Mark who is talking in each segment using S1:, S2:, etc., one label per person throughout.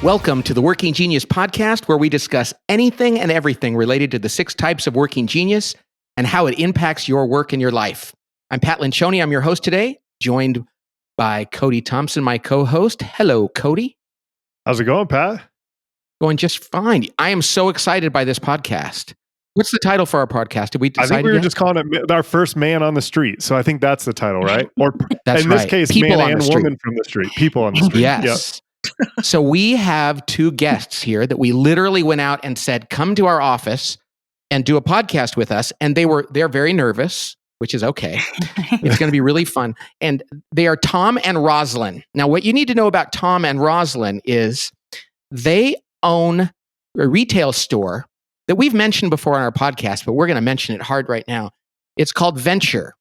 S1: Welcome to the Working Genius podcast, where we discuss anything and everything related to the 6 types of working genius and how it impacts your work and your life. I'm Pat Lencioni. I'm your host today, joined by Cody Thompson, my co-host. Hello, Cody.
S2: How's it going, Pat?
S1: Going just fine. I am so excited by this podcast. What's the title for our podcast? Did we decide?
S2: I think we were just calling it our first man on the street. So I think that's the title, right? Or
S1: that's
S2: in
S1: right.
S2: this case,
S1: People
S2: man
S1: on
S2: and woman from the street. People on the street.
S1: Yes.
S2: Yep.
S1: So we have 2 guests here that we literally went out and said, come to our office and do a podcast with us. And they're very nervous, which is okay. It's going to be really fun. And they are Tom and Rosylyn. Now, what you need to know about Tom and Rosylyn is they own a retail store that we've mentioned before on our podcast, but we're going to mention it hard right now. It's called Venture.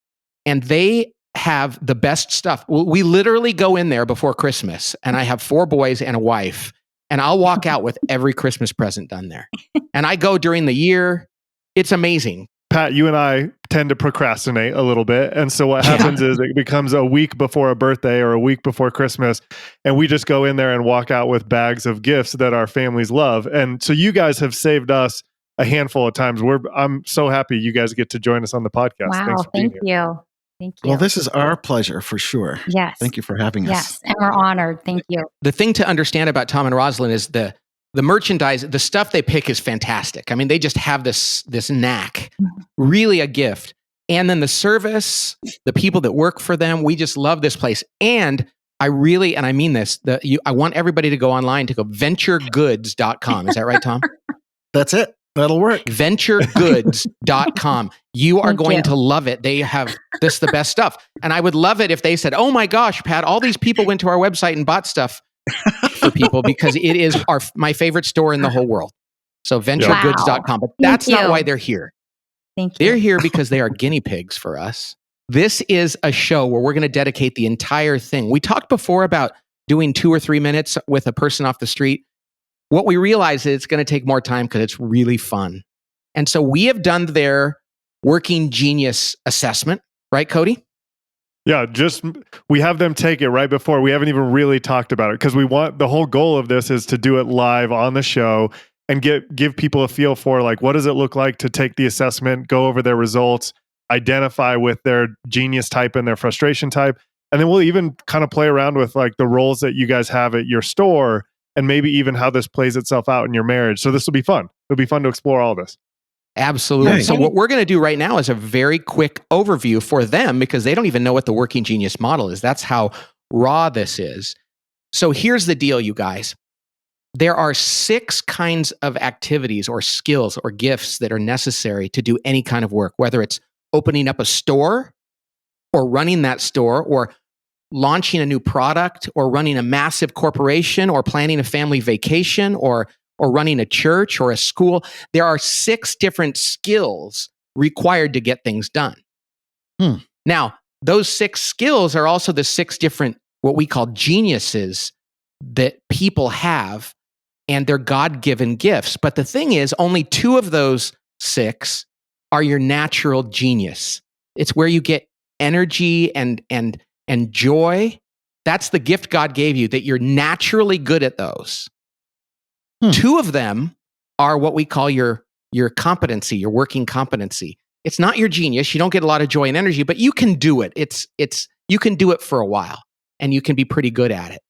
S1: And they have the best stuff. We literally go in there before Christmas, and I have 4 boys and a wife, and I'll walk out with every Christmas present done there. And I go during the year. It's amazing.
S2: Pat, you and I tend to procrastinate a little bit. And so what happens is it becomes a week before a birthday or a week before Christmas, and we just go in there and walk out with bags of gifts that our families love. And so you guys have saved us a handful of times. I'm so happy you guys get to join us on the podcast.
S3: Wow,
S2: Thanks for being
S3: thank
S2: here.
S3: you. Thank you.
S4: Well, this is our pleasure for sure.
S3: Yes.
S4: Thank you for having us.
S3: Yes, and we're honored. Thank you.
S1: The thing to understand about Tom and Rosylyn is the merchandise, the stuff they pick is fantastic. I mean, they just have this knack, really a gift. And then the service, the people that work for them, we just love this place. And I mean this, I want everybody to go online to go venturegoods.com. Is that right, Tom?
S4: That's it. That'll work.
S1: Venturegoods.com. You are going to love it. They have the best stuff. And I would love it if they said, oh my gosh, Pat, all these people went to our website and bought stuff for people, because it is my favorite store in the whole world. So venturegoods.com. But that's not why they're here.
S3: Thank you.
S1: They're here because they are guinea pigs for us. This is a show where we're going to dedicate the entire thing. We talked before about doing 2 or 3 minutes with a person off the street. What we realize is it's going to take more time because it's really fun. And so we have done their working genius assessment, right, Cody?
S2: Yeah, we have them take it right before. We haven't even really talked about it because the whole goal of this is to do it live on the show and give people a feel for, like, what does it look like to take the assessment, go over their results, identify with their genius type and their frustration type. And then we'll even kind of play around with, like, the roles that you guys have at your store, and maybe even how this plays itself out in your marriage. So this will be fun. It'll be fun to explore all this.
S1: Absolutely. Nice. So what we're going to do right now is a very quick overview for them, because they don't even know what the working genius model is. That's how raw this is. So here's the deal, you guys. There are 6 kinds of activities or skills or gifts that are necessary to do any kind of work, whether it's opening up a store or running that store or launching a new product or running a massive corporation or planning a family vacation or running a church or a school. There are 6 different skills required to get things done. Now, those 6 skills are also the 6 different, what we call geniuses that people have, and they're God-given gifts. But the thing is, only 2 of those 6 are your natural genius. It's where you get energy and joy. That's the gift God gave you, that you're naturally good at those. 2 of them are what we call your competency, your working competency. It's not your genius. You don't get a lot of joy and energy, but you can do it. You can do it for a while, and you can be pretty good at it.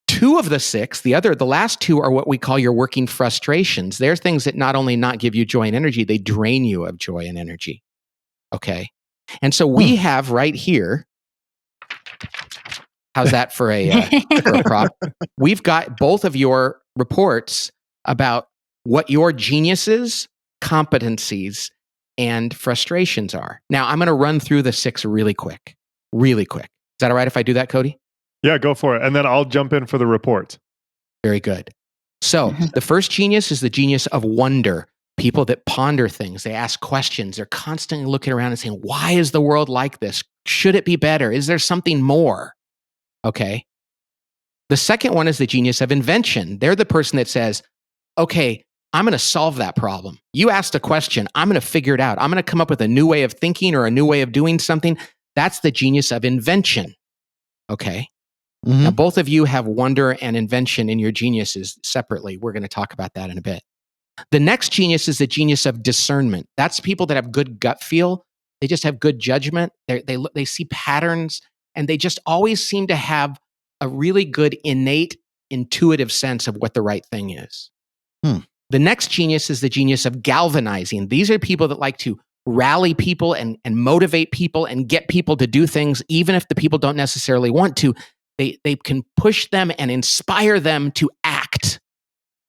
S1: 2 of the 6, the last 2 are what we call your working frustrations. They're things that not only not give you joy and energy, they drain you of joy and energy. Okay? And so we have right here, how's that for a prop? We've got both of your reports about what your geniuses, competencies, and frustrations are. Now, I'm going to run through the 6 really quick. Is that all right if I do that, Cody?
S2: Yeah, go for it. And then I'll jump in for the reports.
S1: Very good. So the first genius is the genius of wonder. People that ponder things. They ask questions. They're constantly looking around and saying, why is the world like this? Should it be better? Is there something more? Okay. The second one is the genius of invention. They're the person that says, okay, I'm going to solve that problem. You asked a question. I'm going to figure it out. I'm going to come up with a new way of thinking or a new way of doing something. That's the genius of invention. Okay.
S4: Mhm.
S1: Now, both of you have wonder and invention in your geniuses separately. We're going to talk about that in a bit. The next genius is the genius of discernment. That's people that have good gut feel. They just have good judgment. They see patterns, and they just always seem to have a really good innate intuitive sense of what the right thing is. The next genius is the genius of galvanizing. These are people that like to rally people and motivate people and get people to do things, even if the people don't necessarily want to. They can push them and inspire them to act.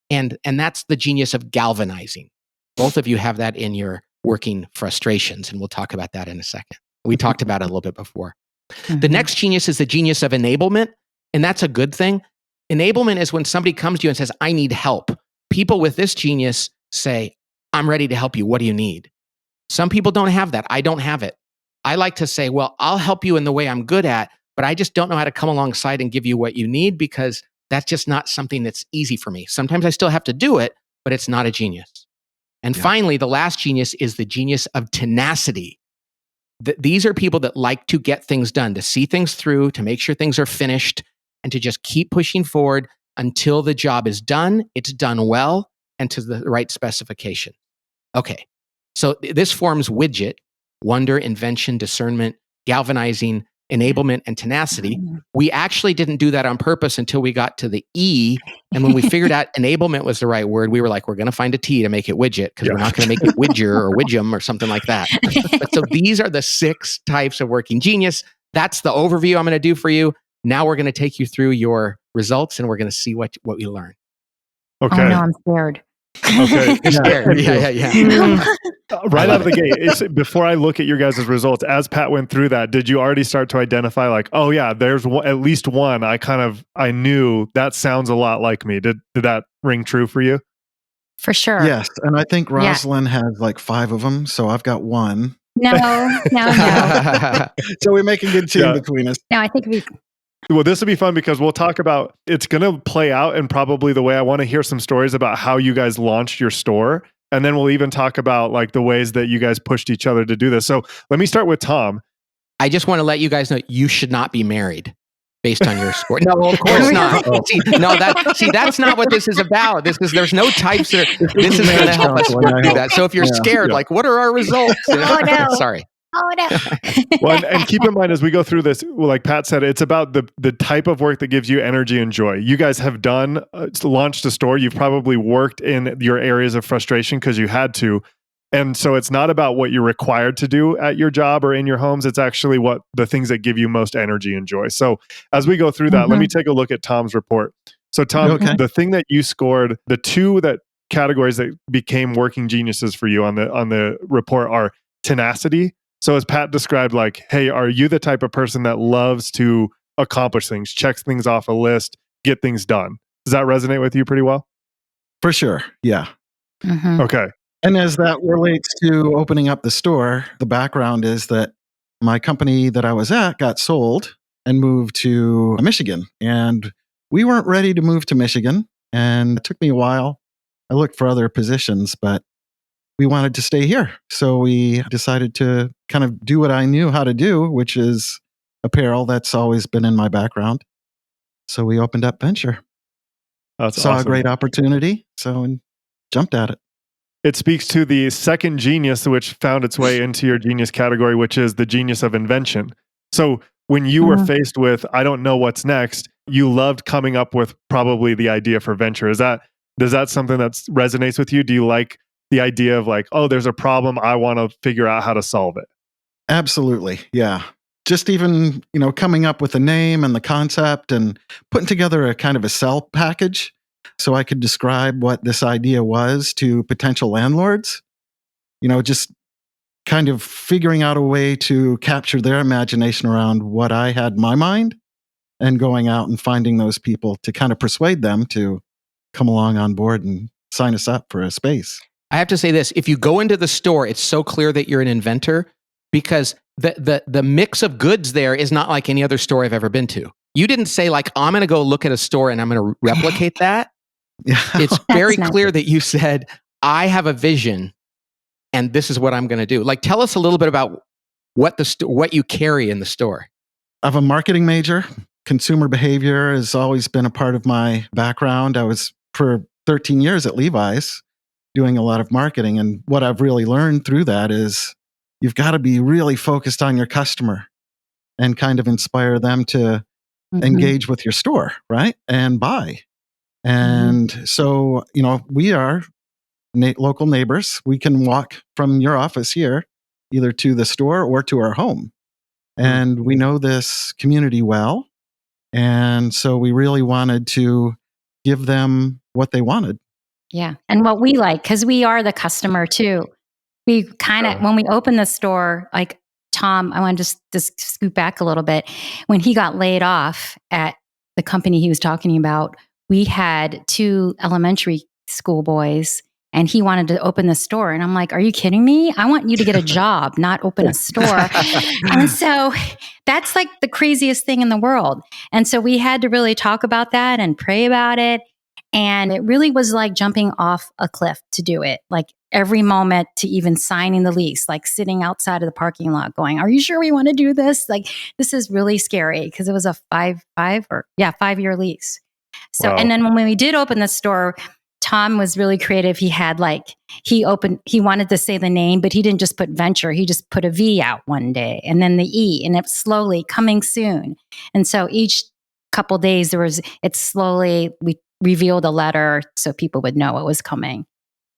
S1: And that's the genius of galvanizing. Both of you have that in your working frustrations, and we'll talk about that in a second. We talked about it a little bit before. The next genius is the genius of enablement, and that's a good thing. Enablement is when somebody comes to you and says, I need help. People with this genius say, I'm ready to help you. What do you need? Some people don't have that. I don't have it. I like to say, well, I'll help you in the way I'm good at, but I just don't know how to come alongside and give you what you need because that's just not something that's easy for me. Sometimes I still have to do it, but it's not a genius. And finally, the last genius is the genius of tenacity. These are people that like to get things done, to see things through, to make sure things are finished, and to just keep pushing forward until the job is done, it's done well, and to the right specification. Okay, so this forms widget: wonder, invention, discernment, galvanizing, enablement, and tenacity. We actually didn't do that on purpose until we got to the E. And when we figured out enablement was the right word, we were like, we're going to find a T to make it widget because we're not going to make it widger or widgem or something like that. But so these are the 6 types of working genius. That's the overview I'm going to do for you. Now we're going to take you through your results and we're going to see what we learn.
S2: Okay.
S3: Oh no, I'm scared.
S2: Okay.
S1: You're scared. Yeah.
S2: Right out of the gate, before I look at your guys' results, as Pat went through that, did you already start to identify like, oh yeah, there's at least one I knew that sounds a lot like me. Did that ring true for you?
S3: For sure.
S4: Yes. And I think Rosylyn has like 5 of them. So I've got 1.
S3: No.
S4: So we make a good team between us.
S3: No, I think
S2: Well, this will be fun because we'll talk about, it's going to play out in probably the way I want to hear some stories about how you guys launched your store. And then we'll even talk about like the ways that you guys pushed each other to do this. So let me start with Tom.
S1: I just want to let you guys know you should not be married based on your score. No, of course not. That's not what this is about. There's no types that are, this is going to help us work through that. So if you're scared, like, what are our results?
S3: Oh, no.
S1: Sorry.
S3: Oh no.
S2: Well, and keep in mind as we go through this, like Pat said, it's about the type of work that gives you energy and joy. You guys have done launched a store. You've probably worked in your areas of frustration because you had to. And so it's not about what you're required to do at your job or in your homes. It's actually what the things that give you most energy and joy. So as we go through that, let me take a look at Tom's report. So Tom, the thing that you scored, the 2 categories that became working geniuses for you on the report are tenacity. So as Pat described, like, hey, are you the type of person that loves to accomplish things, checks things off a list, get things done? Does that resonate with you pretty well?
S4: For sure. Yeah.
S2: Okay.
S4: And as that relates to opening up the store, the background is that my company that I was at got sold and moved to Michigan. And we weren't ready to move to Michigan. And it took me a while. I looked for other positions, but we wanted to stay here. So we decided to kind of do what I knew how to do, which is apparel. That's always been in my background. So we opened up Venture.
S2: That's
S4: Saw
S2: awesome.
S4: a great opportunity, so jumped at it.
S2: It speaks to the second genius, which found its way into your genius category, which is the genius of invention. So when you were faced with, I don't know what's next, you loved coming up with probably the idea for Venture. Does that something that resonates with you? Do you like the idea of like, oh, there's a problem, I want to figure out how to solve it?
S4: Absolutely. Yeah. Just even, coming up with a name and the concept and putting together a kind of a sell package so I could describe what this idea was to potential landlords. Just kind of figuring out a way to capture their imagination around what I had in my mind and going out and finding those people to kind of persuade them to come along on board and sign us up for a space.
S1: I have to say this, if you go into the store, it's so clear that you're an inventor because the mix of goods there is not like any other store I've ever been to. You didn't say like, I'm going to go look at a store and I'm going to replicate that. It's very clear that you said, I have a vision and this is what I'm going to do. Like, tell us a little bit about what you carry in the store.
S4: I'm a marketing major. consumer behavior has always been a part of my background. I was for 13 years at Levi's doing a lot of marketing. And what I've really learned through that is you've got to be really focused on your customer and kind of inspire them to engage with your store, right? And buy. And so, we are local neighbors. We can walk from your office here either to the store or to our home. And we know this community well. And so we really wanted to give them what they wanted.
S3: Yeah. And what we like, because we are the customer too. We kind of, when we opened the store, like Tom, I want to just scoot back a little bit. When he got laid off at the company he was talking about, we had 2 elementary school boys and he wanted to open the store. And I'm like, are you kidding me? I want you to get a job, not open a store. And so that's like the craziest thing in the world. And so we had to really talk about that and pray about it. And it really was like jumping off a cliff to do it. Like every moment to even signing the lease, like sitting outside of the parking lot going, are you sure we want to do this? Like, this is really scary because it was a 5-year lease. So, wow. And then when we did open the store, Tom was really creative. He had he wanted to say the name, but he didn't just put venture. He just put a V out one day and then the E, and it's slowly coming soon. And so each couple days we revealed a letter so people would know what was coming.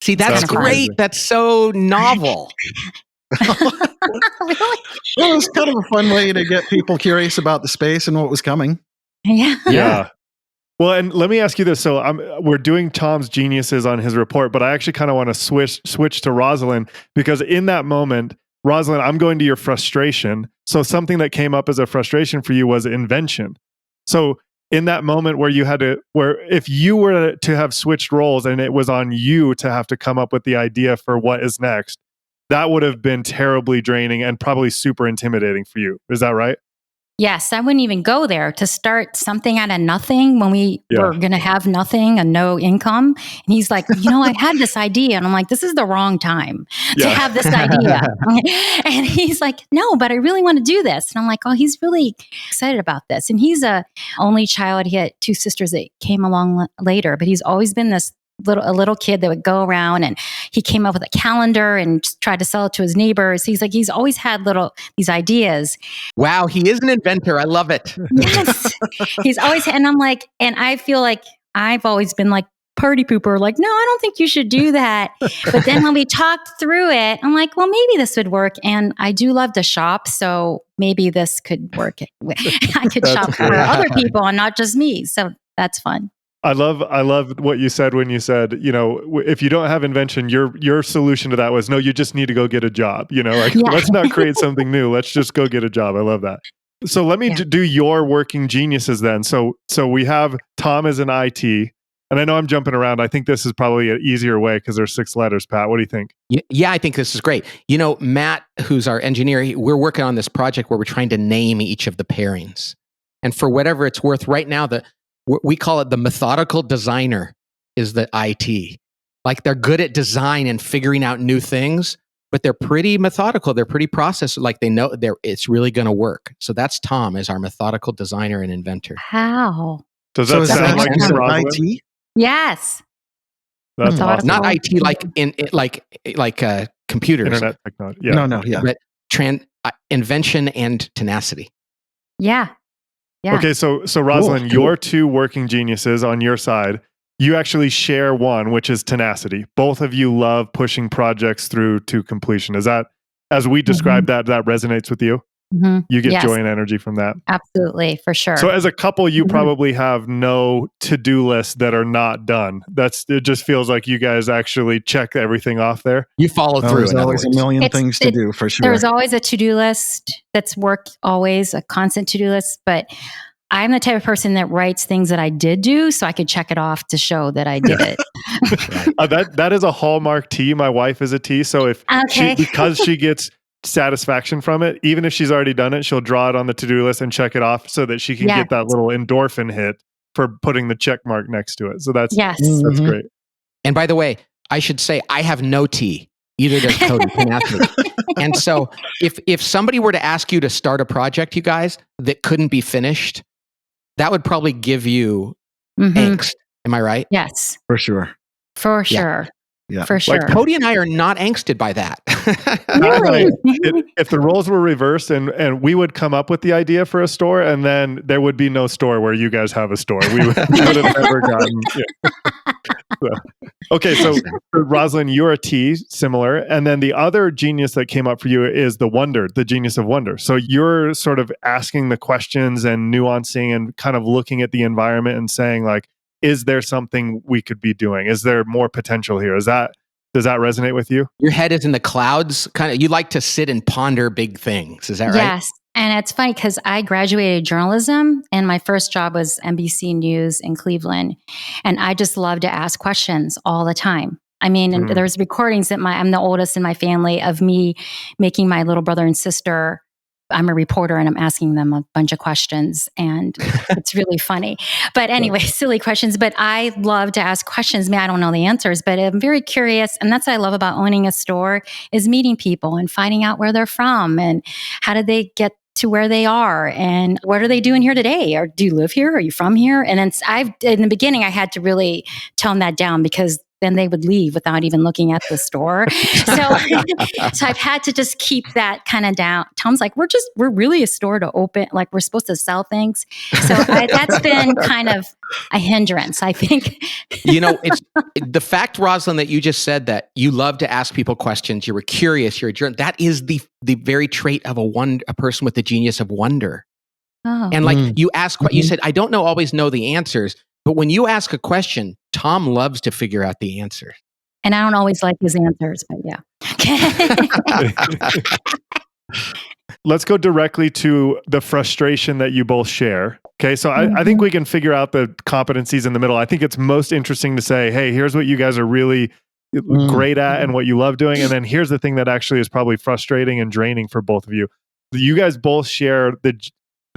S1: See, that's great. That's so novel.
S3: Really?
S4: Well, it was kind of a fun way to get people curious about the space and what was coming.
S2: Yeah. Well, and let me ask you this. So we're doing Tom's geniuses on his report, but I actually kind of want to switch to Rosylyn, because in that moment, Rosylyn, I'm going to your frustration. So something that came up as a frustration for you was invention. So in that moment where if you were to have switched roles and it was on you to have to come up with the idea for what is next, that would have been terribly draining and probably super intimidating for you. Is that right?
S3: Yes, I wouldn't even go there to start something out of nothing when we were going to have nothing and no income. And he's like, I had this idea. And I'm like, this is the wrong time to have this idea. And he's like, no, but I really want to do this. And I'm like, oh, he's really excited about this. And he's a only child. He had 2 sisters that came along later, but he's always been this little kid that would go around, and he came up with a calendar and just tried to sell it to his neighbors. He's always had these ideas.
S1: Wow, he is an inventor. I love it.
S3: Yes, he's always, and I'm like, and I feel like I've always been like party pooper, like, no, I don't think you should do that. But then when we talked through it, I'm like, well, maybe this would work. And I do love to shop, so maybe this could work. I could shop for other people and not just me. So that's fun.
S2: I love what you said when you said, if you don't have invention, your solution to that was, no, you just need to go get a job. Let's not create something new. Let's just go get a job. I love that. So let me do your working geniuses then. So we have Tom as an IT, and I know I'm jumping around. I think this is probably an easier way because there's 6 letters. Pat, what do you think?
S1: Yeah, I think this is great. Matt, who's our engineer, we're working on this project where we're trying to name each of the pairings. And for whatever it's worth, right now, we call it the methodical designer is the IT. Like, they're good at design and figuring out new things, but they're pretty methodical. They're pretty processed. Like, they know it's really going to work. So that's Tom as our methodical designer and inventor.
S3: How?
S2: Does that sound like
S4: IT?
S3: Yes.
S2: That's awesome.
S1: Not IT like computers.
S2: Internet technology.
S4: Yeah. No. Yeah.
S1: But invention and tenacity.
S3: Yeah. Yeah.
S2: Okay, so Rosylyn, your 2 working geniuses on your side, you actually share one, which is tenacity. Both of you love pushing projects through to completion. Is that, as we described, that resonates with you? Mm-hmm. You get joy and energy from that?
S3: Absolutely, for sure.
S2: So as a couple, you probably have no to-do lists that are not done. It just feels like you guys actually check everything off there.
S1: You follow through.
S4: There's always a million things to do, for sure.
S3: There's always a to-do list that's always a constant to-do list, but I'm the type of person that writes things that I did do so I could check it off to show that I did it.
S2: That is a Hallmark T. My wife is a T. So because she gets satisfaction from it, even if she's already done it, she'll draw it on the to-do list and check it off so that she can get that little endorphin hit for putting the check mark next to it. So that's great.
S1: And by the way, I should say I have no T. Either does Cody. And so if somebody were to ask you to start a project, you guys, that couldn't be finished, that would probably give you
S3: Mhm.
S1: angst. Am I right?
S3: Yes,
S4: For sure.
S3: for
S1: Yeah.
S3: sure.
S4: Yeah.
S3: For sure.
S2: Like,
S1: Cody and I are not angsted by that.
S3: Really?
S2: If the roles were reversed and we would come up with the idea for a store, and then there would be no store where you guys have a store. We would have never gotten. Yeah. Okay, so Rosylyn, you're a T, similar, and then the other genius that came up for you is the wonder, the genius of wonder. So you're sort of asking the questions and nuancing and kind of looking at the environment and saying, like, is there something we could be doing? Is there more potential here? Does that resonate with you?
S1: Your head is in the clouds. Kind of, you like to sit and ponder big things. Is that right?
S3: Yes. And it's funny because I graduated journalism and my first job was NBC News in Cleveland. And I just love to ask questions all the time. I mean, and there's recordings that I'm the oldest in my family of me making my little brother and sister. I'm a reporter and I'm asking them a bunch of questions and it's really funny. But anyway, silly questions. But I love to ask questions. I don't know the answers, but I'm very curious. And that's what I love about owning a store is meeting people and finding out where they're from and how did they get to where they are and what are they doing here today? Or do you live here? Are you from here? And then in the beginning, I had to really tone that down because then they would leave without even looking at the store. So I've had to just keep that kind of down. Tom's like, we're really a store to open, like we're supposed to sell things. So that's been kind of a hindrance, I think.
S1: It's the fact, Rosylyn, that you just said that you love to ask people questions. You were curious. You're a journalist. That is the very trait of a person with the genius of wonder.
S3: Oh.
S1: And like you ask what you said, I don't always know the answers, but when you ask a question, Tom loves to figure out the answer.
S3: And I don't always like his answers, but yeah.
S2: Let's go directly to the frustration that you both share. Okay, so I think we can figure out the competencies in the middle. I think it's most interesting to say, hey, here's what you guys are really great at and what you love doing. And then here's the thing that actually is probably frustrating and draining for both of you. You guys both share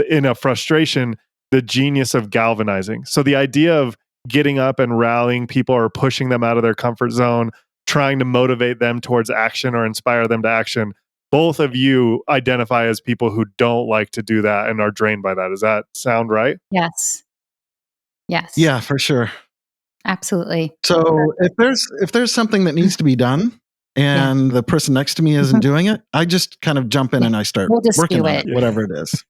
S2: in a frustration, the genius of galvanizing. So the idea of getting up and rallying people or pushing them out of their comfort zone, trying to motivate them towards action or inspire them to action. Both of you identify as people who don't like to do that and are drained by that. Does that sound right?
S3: Yes. Yes.
S4: Yeah, for sure.
S3: Absolutely.
S4: So if there's something that needs to be done and the person next to me isn't doing it, I just kind of jump in and I start working on it, whatever it is.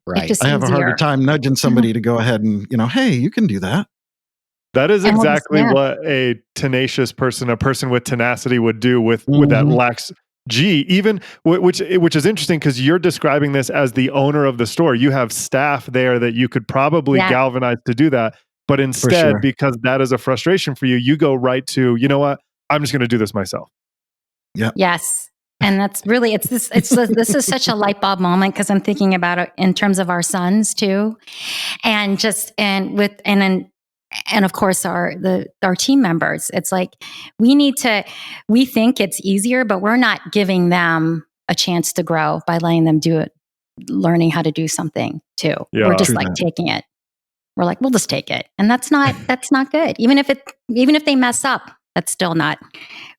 S1: Right.
S4: I have a harder time nudging somebody to go ahead and, hey, you can do that.
S2: That is exactly what a tenacious person, a person with tenacity would do with that lax G, even which is interesting because you're describing this as the owner of the store. You have staff there that you could probably galvanize to do that. But instead, because that is a frustration for you, you go right to, you know what? I'm just going to do this myself.
S4: Yeah.
S3: Yes. And that's really, this is such a light bulb moment because I'm thinking about it in terms of our sons too. And of course our team members. It's like, we think it's easier, but we're not giving them a chance to grow by letting them do it, learning how to do something too.
S2: Yeah,
S3: we're just like taking it. We're like, we'll just take it. And that's not good. Even if they mess up, that's still not,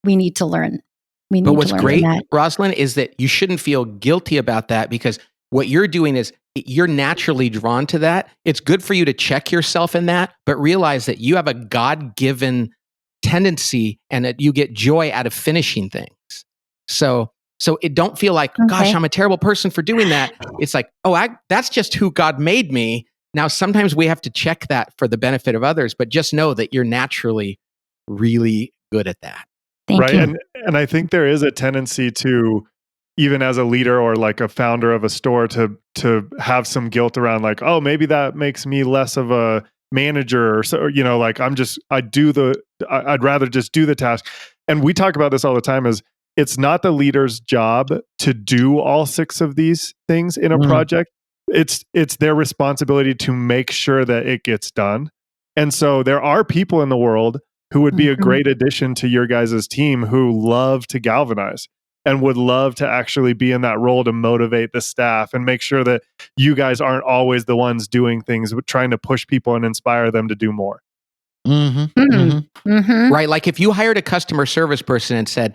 S3: we need to learn.
S1: But what's great, Rosylyn, is that you shouldn't feel guilty about that because what you're doing is you're naturally drawn to that. It's good for you to check yourself in that, but realize that you have a God-given tendency and that you get joy out of finishing things. So it don't feel like, gosh, I'm a terrible person for doing that. It's like, that's just who God made me. Now, sometimes we have to check that for the benefit of others, but just know that you're naturally really good at that.
S3: Thank you.
S2: And I think there is a tendency to, even as a leader or like a founder of a store, to have some guilt around like, oh, maybe that makes me less of a manager or so, like I'd rather just do the task. And we talk about this all the time is it's not the leader's job to do all 6 of these things in a project. It's their responsibility to make sure that it gets done. And so there are people in the world who would be a great addition to your guys' team who love to galvanize and would love to actually be in that role to motivate the staff and make sure that you guys aren't always the ones doing things, but trying to push people and inspire them to do more.
S1: Right. Like if you hired a customer service person and said,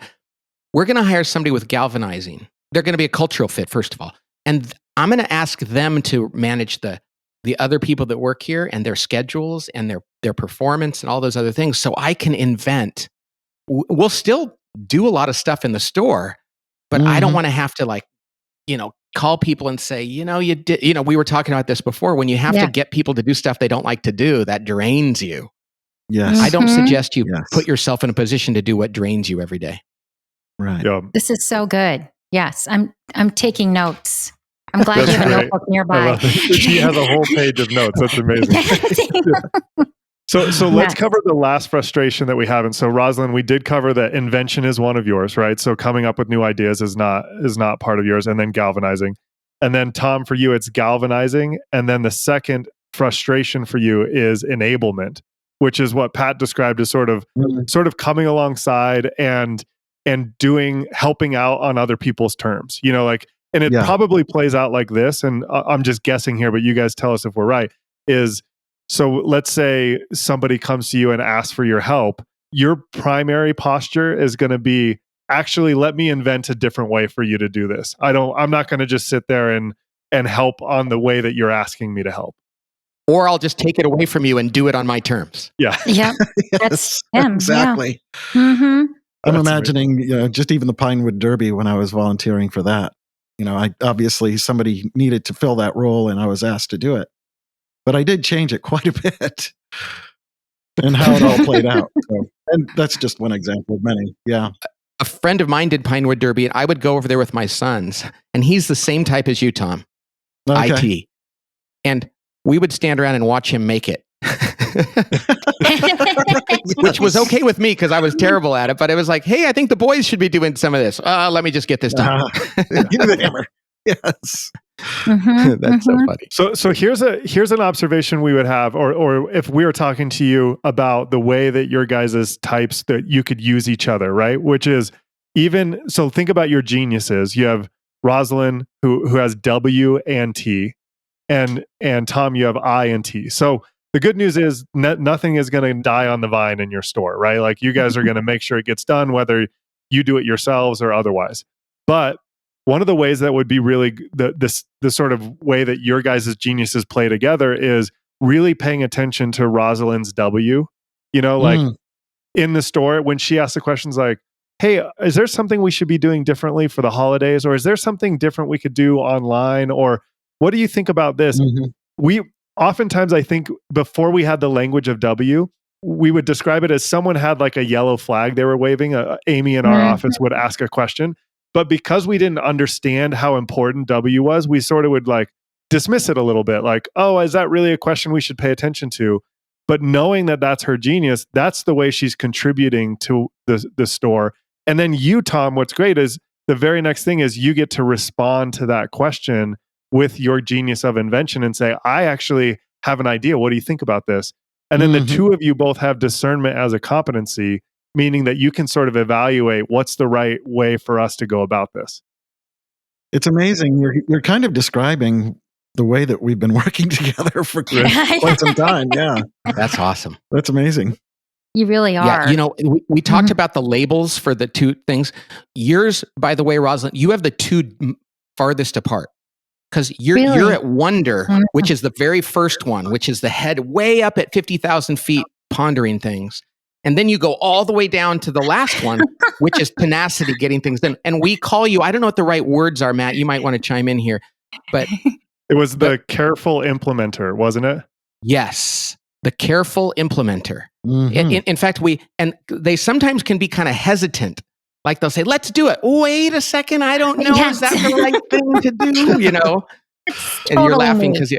S1: we're going to hire somebody with galvanizing, they're going to be a cultural fit, first of all. And I'm going to ask them to manage the the other people that work here and their schedules and their performance and all those other things. So I can invent. We'll still do a lot of stuff in the store, but I don't want to have to call people and say, you did, we were talking about this before. When you have to get people to do stuff they don't like to do, that drains you.
S4: Yes.
S1: I don't suggest you put yourself in a position to do what drains you every day.
S4: Right.
S2: Yeah.
S3: This is so good. Yes. I'm taking notes. I'm glad you have a notebook nearby.
S2: She has a whole page of notes. That's amazing. So let's cover the last frustration that we have. And so Rosylyn, we did cover that invention is one of yours, right? So coming up with new ideas is not part of yours, and then galvanizing. And then Tom, for you, it's galvanizing. And then the second frustration for you is enablement, which is what Pat described as sort of coming alongside and helping out on other people's terms, and it probably plays out like this. And I'm just guessing here, but you guys tell us if we're right, so let's say somebody comes to you and asks for your help. Your primary posture is going to be, actually, let me invent a different way for you to do this. I'm not going to just sit there and help on the way that you're asking me to help.
S1: Or I'll just take it away from you and do it on my terms.
S3: Yeah.
S4: Yes,
S3: That's him.
S4: exactly.
S3: Yeah. Mm-hmm.
S4: I'm imagining, just even the Pinewood Derby when I was volunteering for that. I obviously somebody needed to fill that role and I was asked to do it. But I did change it quite a bit and how it all played out. So, and that's just one example of many. Yeah.
S1: A friend of mine did Pinewood Derby, and I would go over there with my sons, and he's the same type as you, Tom.
S4: Okay.
S1: IT. And we would stand around and watch him make it. Which was okay with me because I was terrible at it, but it was like, hey, I think the boys should be doing some of this. Let me just get this done.
S4: Give me the hammer. Yes.
S1: That's so funny.
S2: So here's an observation we would have, or if we were talking to you about the way that your guys' types that you could use each other, right? Which is so think about your geniuses. You have Rosylyn who has W and T, and Tom, you have I and T. So the good news is nothing is going to die on the vine in your store, right? Like you guys are going to make sure it gets done, whether you do it yourselves or otherwise. But one of the ways that would be really the sort of way that your guys' geniuses play together is really paying attention to Rosaline's W. In the store, when she asks the questions like, hey, is there something we should be doing differently for the holidays? Or is there something different we could do online? Or what do you think about this? We oftentimes, I think, before we had the language of W, we would describe it as someone had like a yellow flag they were waving. Amy in our office would ask a question. But because we didn't understand how important W was, we sort of would like dismiss it a little bit. Like, oh, is that really a question we should pay attention to? But knowing that that's her genius, that's the way she's contributing to the store. And then you, Tom, what's great is the very next thing is you get to respond to that question with your genius of invention and say, I actually have an idea. What do you think about this? And then the two of you both have discernment as a competency, meaning that you can sort of evaluate what's the right way for us to go about this.
S4: It's amazing. You're kind of describing the way that we've been working together for quite some time. Yeah.
S1: That's awesome.
S4: That's amazing.
S3: You really are.
S1: Yeah, we talked about the labels for the two things. Yours, by the way, Rosylyn, you have the two farthest apart. Because you're at Wonder, which is the very first one, which is the head way up at 50,000 feet pondering things. And then you go all the way down to the last one, which is tenacity, getting things done. And we call you, I don't know what the right words are, Matt. You might want to chime in here. But
S2: it was the careful implementer, wasn't it?
S1: Yes. The careful implementer. In fact, they sometimes can be kind of hesitant. Like they'll say, let's do it. Wait a second. I don't know. Is that the right thing to do? And you're laughing because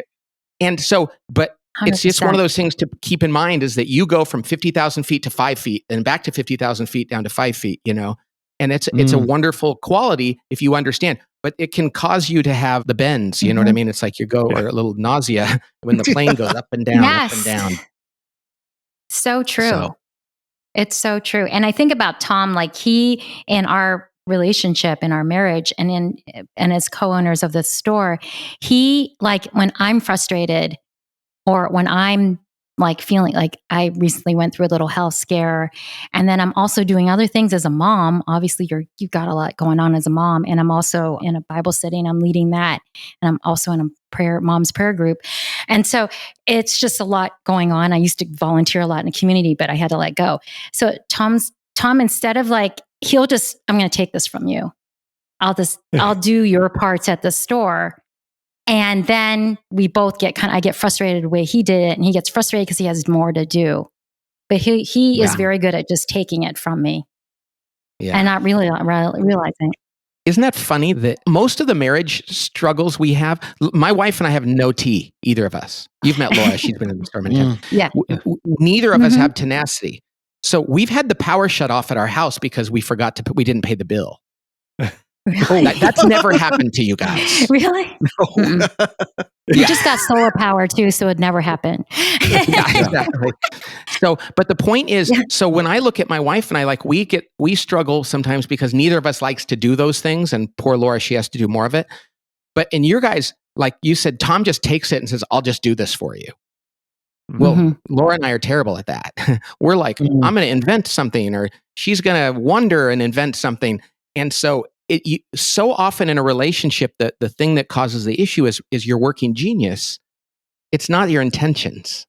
S1: it's just one of those things to keep in mind is that you go from 50,000 feet to 5 feet and back to 50,000 feet down to 5 feet, and it's a wonderful quality if you understand, but it can cause you to have the bends. You know what I mean? It's like or a little nausea when the plane goes up and down, up and down.
S3: So true. It's so true. And I think about Tom, like he, in our relationship, in our marriage, and as co-owners of the store, he, like when I'm frustrated or when I'm like feeling like I recently went through a little health scare. And then I'm also doing other things as a mom. Obviously, you've got a lot going on as a mom. And I'm also in a Bible study and I'm leading that. And I'm also in a mom's prayer group. And so it's just a lot going on. I used to volunteer a lot in the community, but I had to let go. So Tom, instead of like, I'm going to take this from you. I'll do your parts at the store. And then we both I get frustrated the way he did it, and he gets frustrated because he has more to do. But he is very good at just taking it from me and not really realizing.
S1: Isn't that funny that most of the marriage struggles we have, my wife and I have no tea, either of us. You've met Laura. She's been in the store many times.
S3: Yeah.
S1: Neither of us have tenacity. So we've had the power shut off at our house because we didn't pay the bill.
S3: Really?
S1: That's never happened to you guys.
S3: Really?
S1: No.
S3: You just got solar power too, so it never happened.
S1: Yeah, exactly. So, but the point is, so when I look at my wife and I, like, we struggle sometimes because neither of us likes to do those things, and poor Laura, she has to do more of it. But in your guys, like you said, Tom just takes it and says, "I'll just do this for you." Well, Laura and I are terrible at that. We're like, I'm going to invent something, or she's going to wonder and invent something. And so so often in a relationship, the thing that causes the issue is your working genius. It's not your intentions.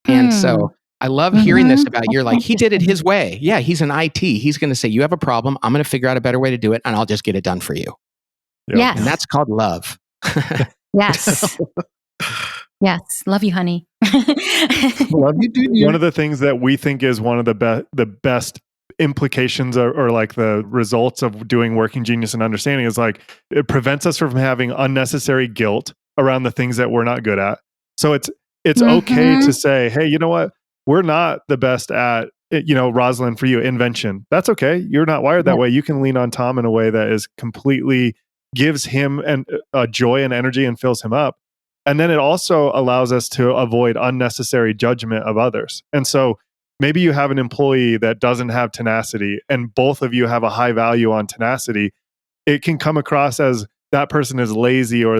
S1: And so I love hearing this about you're like, he did it his way. Yeah, he's an IT. He's going to say, you have a problem. I'm going to figure out a better way to do it, and I'll just get it done for you.
S2: Yep.
S3: Yes.
S1: And that's called love.
S3: Yes. Yes. Love you, honey.
S4: Love you, dude.
S2: One of the things that we think is one of the best implications or like the results of doing working genius and understanding is like it prevents us from having unnecessary guilt around the things that we're not good at. So it's okay to say, hey, you know what? We're not the best at, Rosylyn, for you, invention. That's okay. You're not wired that way. You can lean on Tom in a way that is completely gives him joy and energy and fills him up. And then it also allows us to avoid unnecessary judgment of others. And so maybe you have an employee that doesn't have tenacity and both of you have a high value on tenacity. It can come across as that person is lazy, or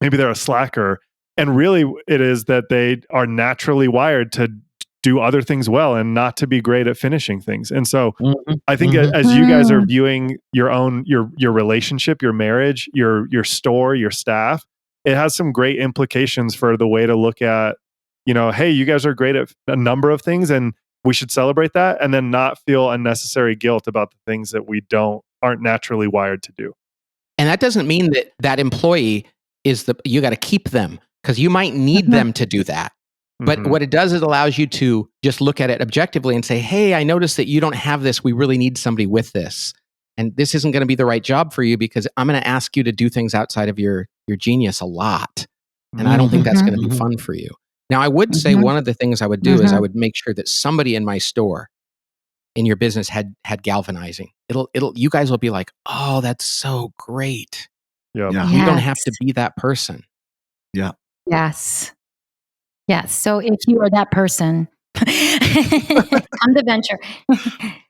S2: maybe they're a slacker. And really it is that they are naturally wired to do other things well and not to be great at finishing things. And so I think as you guys are viewing your relationship, your marriage, your store, your staff, it has some great implications for the way to look at, hey, you guys are great at a number of things and we should celebrate that, and then not feel unnecessary guilt about the things that we aren't naturally wired to do.
S1: And that doesn't mean that employee you got to keep them, because you might need them to do that. But what it does is it allows you to just look at it objectively and say, hey, I noticed that you don't have this. We really need somebody with this. And this isn't going to be the right job for you because I'm going to ask you to do things outside of your genius a lot. And I don't think that's going to be fun for you. Now, I would say one of the things I would do is I would make sure that somebody in my store, in your business, had galvanizing. You guys will be like, oh, that's so great.
S2: Yep.
S4: Yeah.
S1: You don't have to be that person.
S4: Yeah.
S3: Yes. Yes. So if you are that person, come to venture.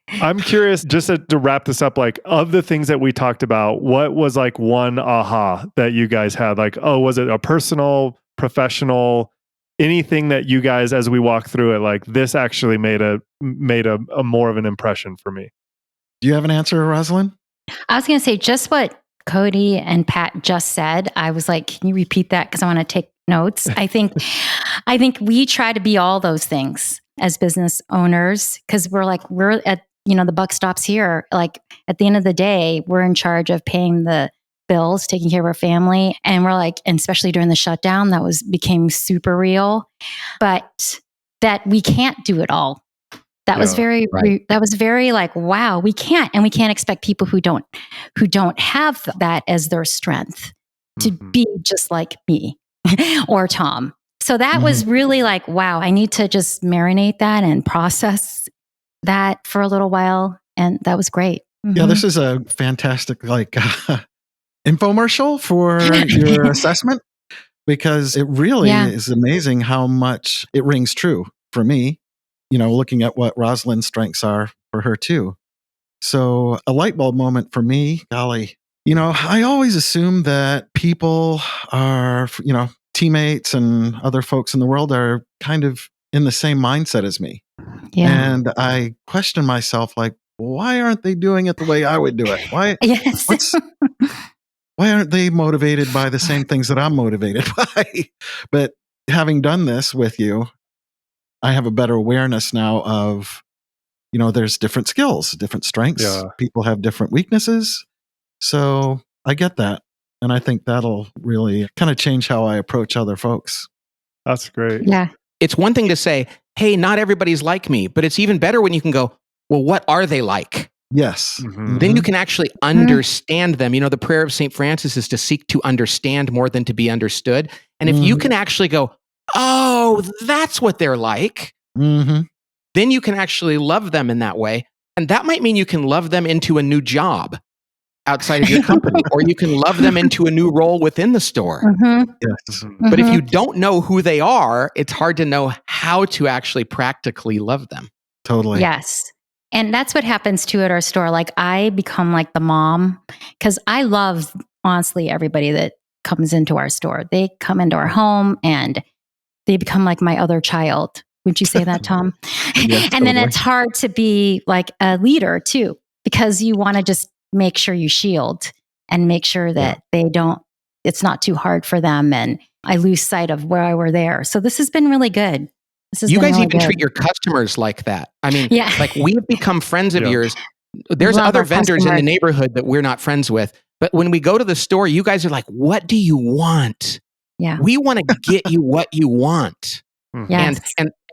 S2: I'm curious, just to wrap this up, like, of the things that we talked about, what was like one aha that you guys had? Like, oh, was it a personal, professional, anything that you guys, as we walk through it, like, this actually made a more of an impression for me?
S4: Do you have an answer, Rosylyn?
S3: I was going to say just what Cody and Pat just said. I was like, can you repeat that? Because I want to take notes. I think we try to be all those things as business owners, because we're at, the buck stops here. Like, at the end of the day, we're in charge of paying the bills, taking care of our family. And we're like, and especially during the shutdown, became super real, but that we can't do it all. That was very, that was very like, wow, we can't. And we can't expect people who don't have that as their strength to be just like me or Tom. So that was really like, wow, I need to just marinate that and process that for a little while. And that was great.
S4: Yeah, this is a fantastic infomercial for your assessment, because it really is amazing how much it rings true for me, looking at what Rosylyn's strengths are for her too. So a light bulb moment for me, golly, I always assume that people are, teammates and other folks in the world are kind of in the same mindset as me.
S3: Yeah.
S4: And I question myself, like, why aren't they doing it the way I would do it? Why?
S3: Yes.
S4: Why aren't they motivated by the same things that I'm motivated by? But having done this with you, I have a better awareness now of, there's different skills, different strengths.
S2: Yeah.
S4: People have different weaknesses. So I get that. And I think that'll really kind of change how I approach other folks.
S2: That's great.
S3: Yeah.
S1: It's one thing to say, hey, not everybody's like me, but it's even better when you can go, well, what are they like?
S4: Yes.
S2: Mhm.
S1: Then you can actually understand them. The prayer of St. Francis is to seek to understand more than to be understood. And if you can actually go, oh, that's what they're like,
S4: Mm-hmm.
S1: then you can actually love them in that way. And that might mean you can love them into a new job outside of your company, or you can love them into a new role within the store.
S3: Mm-hmm.
S4: Yes.
S1: But if you don't know who they are, it's hard to know how to actually practically love them.
S4: Totally.
S3: Yes. And that's what happens too at our store. Like I become like the mom because I love, honestly, everybody that comes into our store. They come into our home and they become like my other child. Wouldn't you say that, Tom?
S4: Yes,
S3: And then
S4: totally.
S3: it's hard to be like a leader too, because you want to just make sure you shield and make sure that it's not too hard for them. And I lose sight of where I were there. So this has been really good.
S1: You guys even treat your customers like that. I mean, like we've become friends of yours. There's other vendors in the neighborhood that we're not friends with. But when we go to the store, you guys are like, what do you want?
S3: Yeah.
S1: We want to get you what you want.
S3: Yes.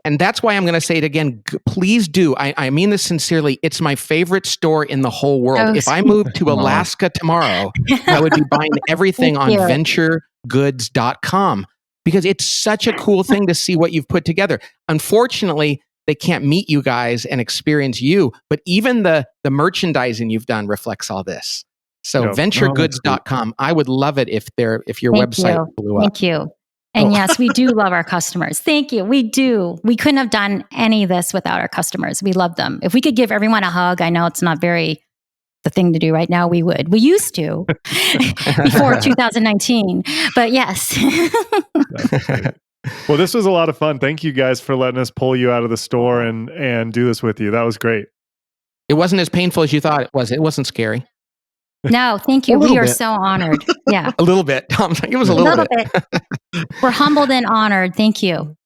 S1: And that's why I'm going to say it again. Please do. I mean this sincerely. It's my favorite store in the whole world. If I moved to Alaska tomorrow, I would be buying everything on venturegoods.com. Because it's such a cool thing to see what you've put together. Unfortunately, they can't meet you guys and experience you, but even the merchandising you've done reflects all this. So venturegoods.com, I would love it if your website blew up.
S3: Thank you. And yes, we do love our customers. Thank you. We do. We couldn't have done any of this without our customers. We love them. If we could give everyone a hug, I know it's not very the thing to do right now, we would. We used to before 2019, but yes.
S2: Well, this was a lot of fun. Thank you guys for letting us pull you out of the store and do this with you. That was great.
S1: It wasn't as painful as you thought it was. It wasn't scary.
S3: No, thank you. We are so honored. Yeah.
S1: A little bit. It was a little bit.
S3: We're humbled and honored. Thank you.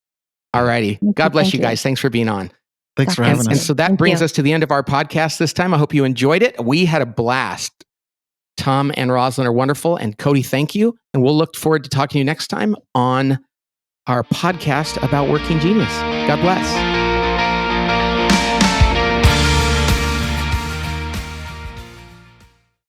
S1: All righty. God bless you guys. Thanks for being on.
S4: Thanks for having us.
S1: And so that brings us to the end of our podcast this time. I hope you enjoyed it. We had a blast. Tom and Rosylyn are wonderful. And Cody, thank you. And we'll look forward to talking to you next time on our podcast about Working Genius. God bless.